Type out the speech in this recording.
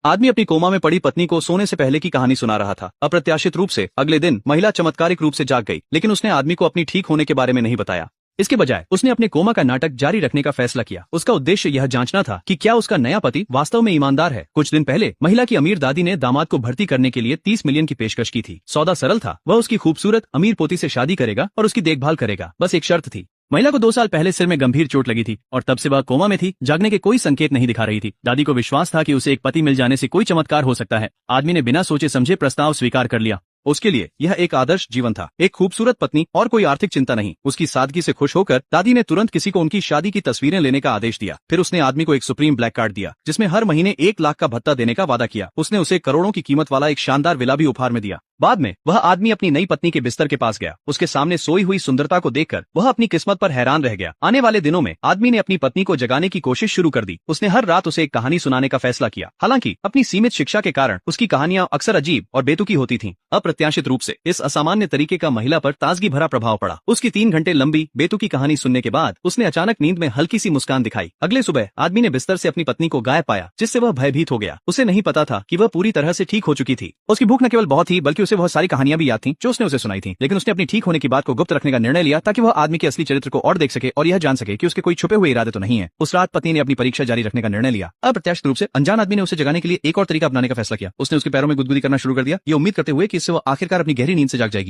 आदमी अपनी कोमा में पड़ी पत्नी को सोने से पहले की कहानी सुना रहा था। अप्रत्याशित रूप से अगले दिन महिला चमत्कारिक रूप से जाग गई, लेकिन उसने आदमी को अपनी ठीक होने के बारे में नहीं बताया। इसके बजाय उसने अपने कोमा का नाटक जारी रखने का फैसला किया। उसका उद्देश्य यह जांचना था कि क्या उसका नया पति वास्तव में ईमानदार है। कुछ दिन पहले महिला की अमीर दादी ने दामाद को भर्ती करने के लिए 30 मिलियन की पेशकश की थी। सौदा सरल था, वह उसकी खूबसूरत अमीर पोती से शादी करेगा और उसकी देखभाल करेगा। बस एक शर्त थी। महिला को 2 साल पहले सिर में गंभीर चोट लगी थी और तब से वह कोमा में थी। जागने के कोई संकेत नहीं दिखा रही थी। दादी को विश्वास था कि उसे एक पति मिल जाने से कोई चमत्कार हो सकता है। आदमी ने बिना सोचे समझे प्रस्ताव स्वीकार कर लिया। उसके लिए यह एक आदर्श जीवन था, एक खूबसूरत पत्नी और कोई आर्थिक चिंता नहीं। उसकी सादगी से खुश होकर दादी ने तुरंत किसी को उनकी शादी की तस्वीरें लेने का आदेश दिया। फिर उसने आदमी को एक सुप्रीम ब्लैक कार्ड दिया, जिसमें हर महीने 1 लाख का भत्ता देने का वादा किया। उसने उसे करोड़ों की कीमत वाला एक शानदार विला भी उपहार में दिया। बाद में वह आदमी अपनी नई पत्नी के बिस्तर के पास गया। उसके सामने सोई हुई सुंदरता को देखकर वह अपनी किस्मत पर हैरान रह गया। आने वाले दिनों में आदमी ने अपनी पत्नी को जगाने की कोशिश शुरू कर दी। उसने हर रात उसे एक कहानी सुनाने का फैसला किया। हालांकि अपनी सीमित शिक्षा के कारण उसकी कहानियां अक्सर अजीब और बेतुकी होती थीं। अप्रत्याशित रूप से इस असामान्य तरीके का महिला पर ताजगी भरा प्रभाव पड़ा। उसकी 3 घंटे लंबी बेतुकी कहानी सुनने के बाद उसने अचानक नींद में हल्की सी मुस्कान दिखाई। अगले सुबह आदमी ने बिस्तर से अपनी पत्नी को गायब पाया, जिससे वह भयभीत हो गया। उसे नहीं पता था कि वह पूरी तरह से ठीक हो चुकी थी। उसकी भूख न केवल बहुत थी, बल्कि उसे बहुत सारी कहानियां भी याद थीं जो उसने उसे सुनाई थी। लेकिन उसने अपनी ठीक होने की बात को गुप्त रखने का निर्णय लिया, ताकि वह आदमी के असली चरित्र को और देख सके और यह जान सके कि उसके कोई छुपे हुए इरादे तो नहीं है। उस रात पत्नी ने अपनी परीक्षा जारी रखने का निर्णय लिया। अप्रत्याशित रूप से अनजान आदमी ने उसे जगाने के लिए एक और तरीका अपनाने का फैसला किया। उसने उसके पैरों में गुदगुदी करना शुरू कर दिया, ये उम्मीद करते हुए कि इससे वह आखिरकार अपनी गहरी नींद से जाग जाएगी।